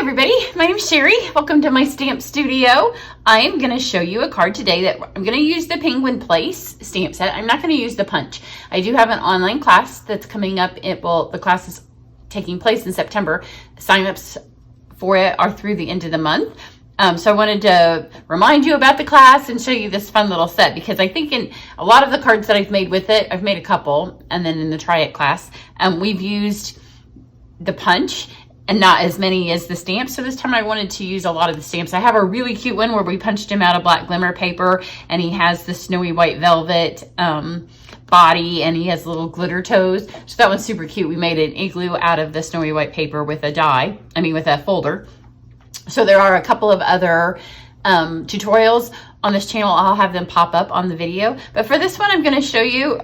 everybody, my name is Cheri. Welcome to my stamp studio. I am going to show you a card today that I'm going to use the Penguin Place stamp set. I'm not going to use the punch. I do have an online class that's coming up. The class is taking place in September. Sign-ups for it are through the end of the month. So I wanted to remind you about the class and show you this fun little set, because I think in a lot of the cards that I've made with it, I've made a couple, and then in the Try It class, we've used the punch and not as many as the stamps. So this time I wanted to use a lot of the stamps. I have a really cute one where we punched him out of black glimmer paper, and he has the snowy white velvet body, and he has little glitter toes. So that one's super cute. We made an igloo out of the snowy white paper with a folder. So there are a couple of other tutorials on this channel. I'll have them pop up on the video. But for this one, I'm going to show you,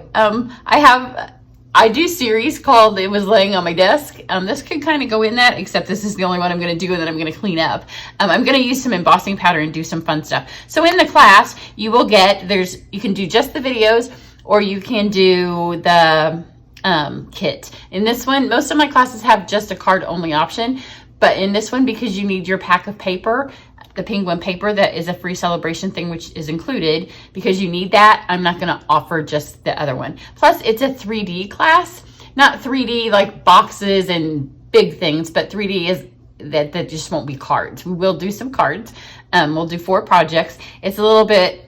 I do series called It Was Laying on My Desk. This could kind of go in that, except this is the only one I'm going to do and then I'm going to clean up. I'm going to use some embossing powder and do some fun stuff. So in the class, you will get, you can do just the videos, or you can do the kit. In this one, most of my classes have just a card only option. But in this one, because you need your pack of paper, the Penguin paper that is a free celebration thing, which is included, because you need that, I'm not going to offer just the other one. Plus, it's a 3D class, not 3D like boxes and big things, but 3D is that just won't be cards. We will do some cards. We'll do 4 projects. It's a little bit,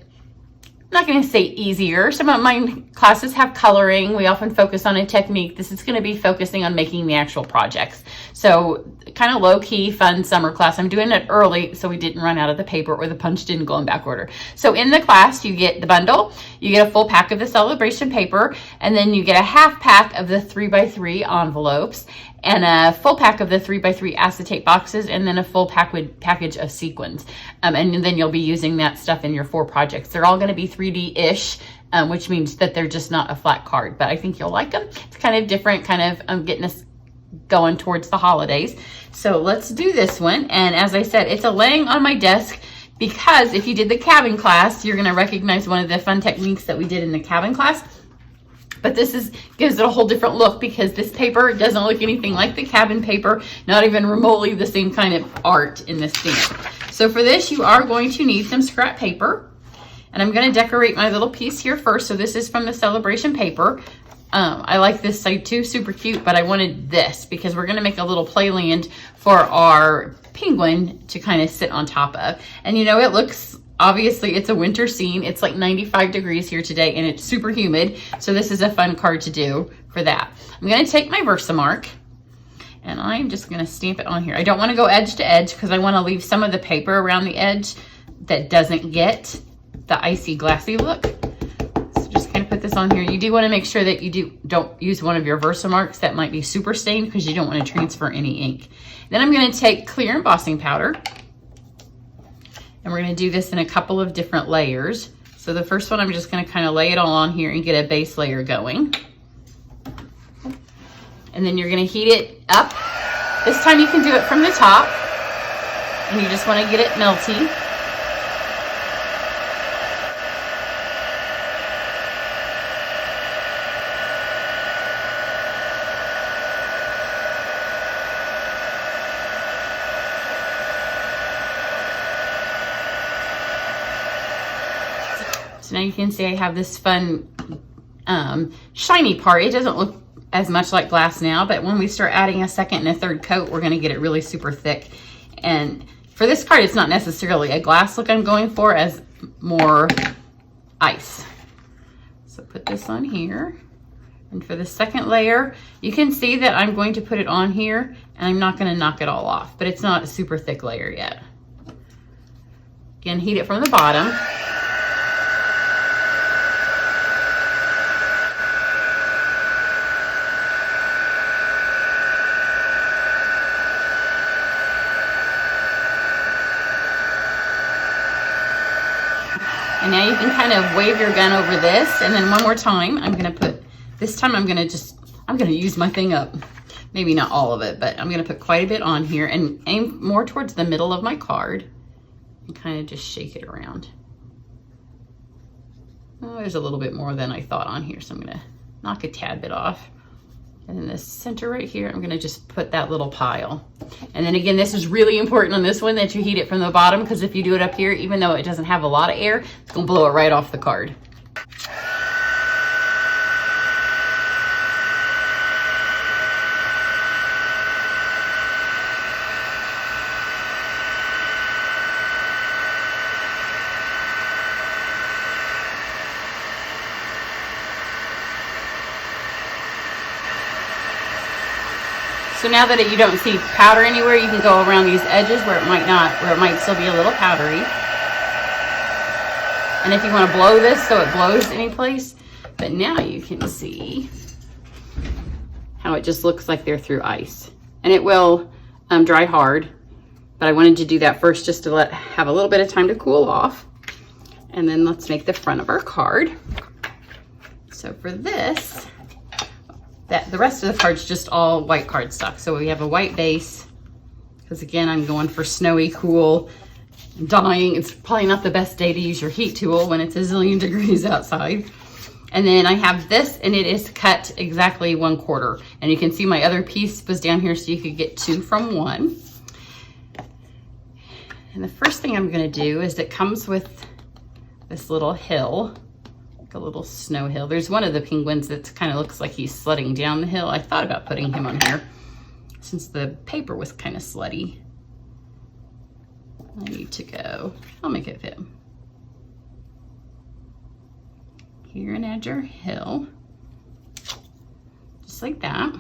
I'm not going to say easier. Some of my classes have coloring. We often focus on a technique. This is going to be focusing on making the actual projects. So kind of low-key, fun summer class. I'm doing it early so we didn't run out of the paper or the punch didn't go in back order. So in the class, you get the bundle, you get a full pack of the celebration paper, and then you get a half pack of the 3x3 envelopes, and a full pack of the 3x3 acetate boxes, and then a full package of sequins. And then you'll be using that stuff in your 4 projects. They're all going to be 3D-ish, which means that they're just not a flat card, but I think you'll like them. It's kind of different, kind of getting us going towards the holidays. So let's do this one. And as I said, it's a laying on my desk, because if you did the cabin class, you're going to recognize one of the fun techniques that we did in the cabin class. But this gives it a whole different look, because this paper doesn't look anything like the cabin paper, not even remotely the same kind of art in this stamp. So for this, you are going to need some scrap paper. And I'm going to decorate my little piece here first. So this is from the celebration paper. I like this side too, super cute, but I wanted this because we're going to make a little playland for our penguin to kind of sit on top of. And you know, it looks, obviously it's a winter scene. It's like 95 degrees here today and it's super humid. So this is a fun card to do for that. I'm going to take my Versamark and I'm just going to stamp it on here. I don't want to go edge to edge because I want to leave some of the paper around the edge that doesn't get the icy glassy look. So just kind of put this on here. You do want to make sure that you don't use one of your Versamarks that might be super stained, because you don't want to transfer any ink. Then I'm going to take clear embossing powder, and we're going to do this in a couple of different layers. So the first one, I'm just going to kind of lay it all on here and get a base layer going. And then you're going to heat it up. This time you can do it from the top, and you just want to get it melty. So now you can see I have this fun shiny part. It doesn't look as much like glass now, but when we start adding a second and a third coat, we're going to get it really super thick. And for this card, it's not necessarily a glass look I'm going for, as more ice. So put this on here. And for the second layer, you can see that I'm going to put it on here, and I'm not going to knock it all off, but it's not a super thick layer yet. Again, heat it from the bottom. And now you can kind of wave your gun over this. And then one more time, I'm going to put, this time I'm going to use my thing up. Maybe not all of it, but I'm going to put quite a bit on here and aim more towards the middle of my card and kind of just shake it around. Oh, there's a little bit more than I thought on here, so I'm going to knock a tad bit off. And in the center right here, I'm gonna just put that little pile. And then again, this is really important on this one that you heat it from the bottom, because if you do it up here, even though it doesn't have a lot of air, it's gonna blow it right off the card. So now that you don't see powder anywhere, you can go around these edges where it might still be a little powdery. And if you want to blow this so it blows any place, but now you can see how it just looks like they're through ice. And it will dry hard, but I wanted to do that first just to have a little bit of time to cool off. And then let's make the front of our card. So for this, the rest of the card's just all white cardstock. So we have a white base, because again, I'm going for snowy, cool, dying. It's probably not the best day to use your heat tool when it's a zillion degrees outside. And then I have this, and it is cut exactly 1/4. And you can see my other piece was down here so you could get 2 from 1. And the first thing I'm gonna do is it comes with this little hill, a little snow hill. There's one of the penguins that kind of looks like he's sledding down the hill. I thought about putting him on here since the paper was kind of slutty. I need to go, I'll make it fit. Here and add your hill, just like that.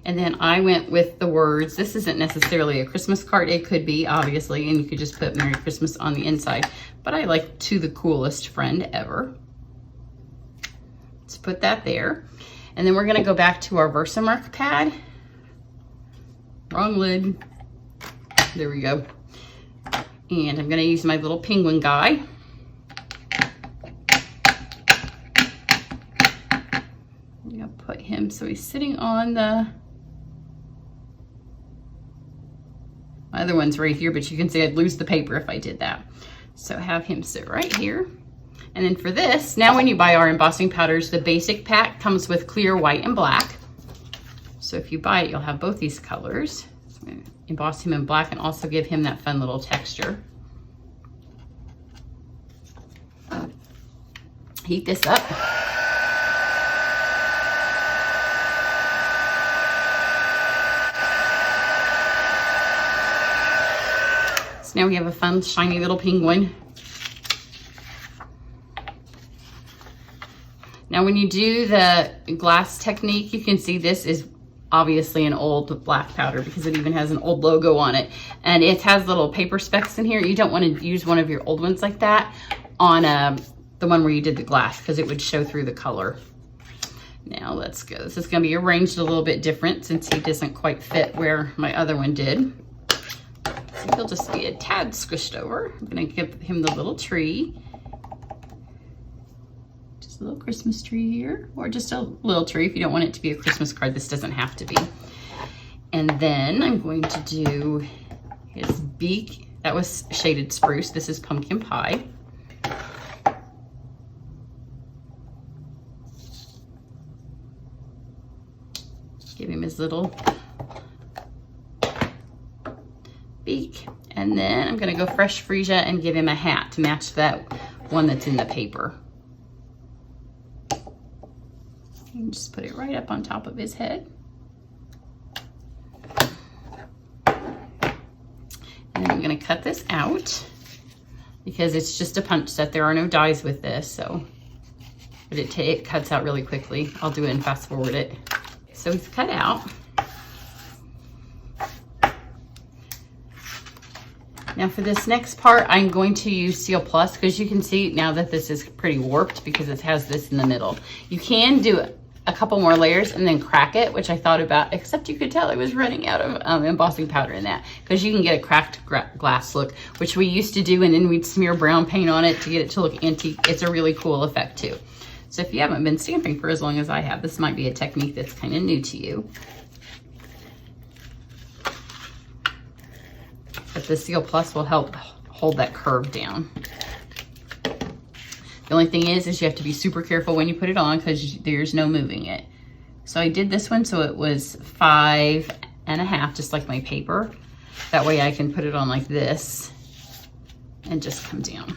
And then I went with the words, this isn't necessarily a Christmas card, it could be obviously, and you could just put Merry Christmas on the inside, but I like to the coolest friend ever. Let's put that there. And then we're gonna go back to our Versamark pad. Wrong lid, there we go. And I'm gonna use my little penguin guy. I'm gonna put him so he's sitting on the, my other one's right here, but you can see I'd lose the paper if I did that. So have him sit right here. And then for this, now when you buy our embossing powders, the basic pack comes with clear, white, and black. So if you buy it, you'll have both these colors. So I'm gonna emboss him in black and also give him that fun little texture. Heat this up. Now we have a fun, shiny little penguin. Now when you do the glass technique, you can see this is obviously an old black powder because it even has an old logo on it. And it has little paper specks in here. You don't want to use one of your old ones like that on the one where you did the glass, because it would show through the color. Now let's go. This is going to be arranged a little bit different since he doesn't quite fit where my other one did. So he'll just be a tad squished over. I'm gonna give him the little tree. Just a little Christmas tree here, or just a little tree if you don't want it to be a Christmas card. This doesn't have to be. And then I'm going to do his beak. That was shaded spruce. This is pumpkin pie. Give him his little beak. And then I'm gonna go fresh freesia and give him a hat to match that one that's in the paper. And just put it right up on top of his head. And then I'm gonna cut this out because it's just a punch set. There are no dies with this, so, but it cuts out really quickly. I'll do it and fast forward it. So it's cut out. Now for this next part, I'm going to use Seal Plus because you can see now that this is pretty warped because it has this in the middle. You can do a couple more layers and then crack it, which I thought about, except you could tell I was running out of embossing powder in that, because you can get a cracked glass look, which we used to do, and then we'd smear brown paint on it to get it to look antique. It's a really cool effect too. So if you haven't been stamping for as long as I have, this might be a technique that's kind of new to you. But the Seal Plus will help hold that curve down. The only thing is you have to be super careful when you put it on because there's no moving it. So I did this one so it was 5.5, just like my paper. That way I can put it on like this and just come down.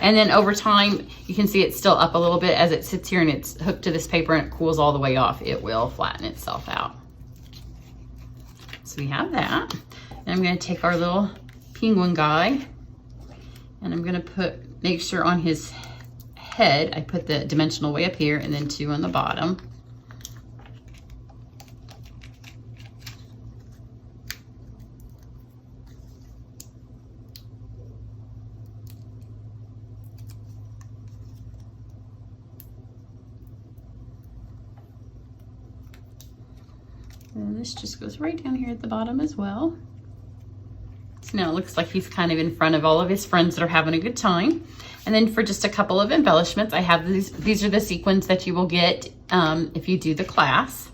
And then over time, you can see it's still up a little bit as it sits here and it's hooked to this paper and it cools all the way off. It will flatten itself out. So we have that. And I'm gonna take our little penguin guy and I'm gonna make sure on his head, I put the dimensional way up here and then 2 on the bottom. And this just goes right down here at the bottom as well. So now it looks like he's kind of in front of all of his friends that are having a good time. And then for just a couple of embellishments, I have these are the sequins that you will get if you do the class.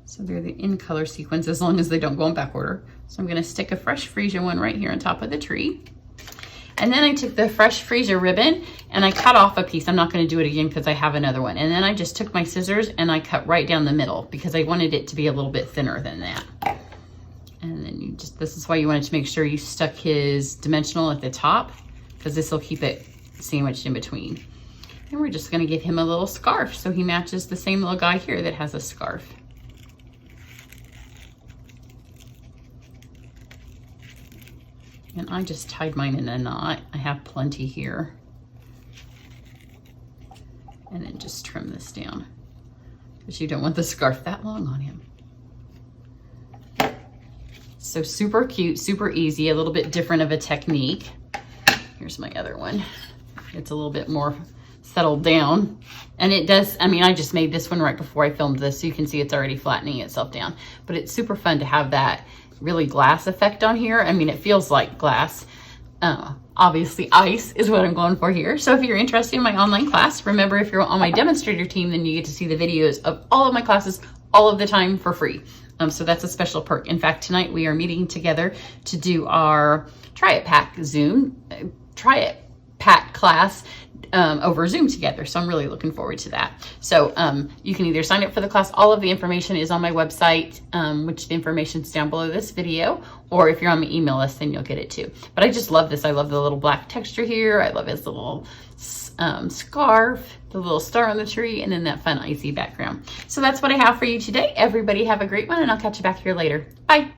So they're the in color sequins as long as they don't go in back order. So I'm gonna stick a fresh freesia one right here on top of the tree. And then I took the fresh freesia ribbon and I cut off a piece. I'm not gonna do it again because I have another one. And then I just took my scissors and I cut right down the middle because I wanted it to be a little bit thinner than that. And then this is why you wanted to make sure you stuck his dimensional at the top because this will keep it sandwiched in between. And we're just gonna give him a little scarf so he matches the same little guy here that has a scarf. And I just tied mine in a knot. I have plenty here. And then just trim this down because you don't want the scarf that long on him. So super cute, super easy, a little bit different of a technique. Here's my other one. It's a little bit more settled down. And it does, I mean, I just made this one right before I filmed this, so you can see it's already flattening itself down. But it's super fun to have that really glass effect on here. I mean, it feels like glass. Obviously ice is what I'm going for here. So if you're interested in my online class, remember if you're on my demonstrator team, then you get to see the videos of all of my classes all of the time for free. So that's a special perk. In fact, tonight we are meeting together to do our Try It Pack class over Zoom together. So I'm really looking forward to that. So you can either sign up for the class. All of the information is on my website, which the information is down below this video, or if you're on my email list, then you'll get it too. But I just love this. I love the little black texture here. I love his little scarf, the little star on the tree, and then that fun icy background. So that's what I have for you today. Everybody have a great one, and I'll catch you back here later. Bye.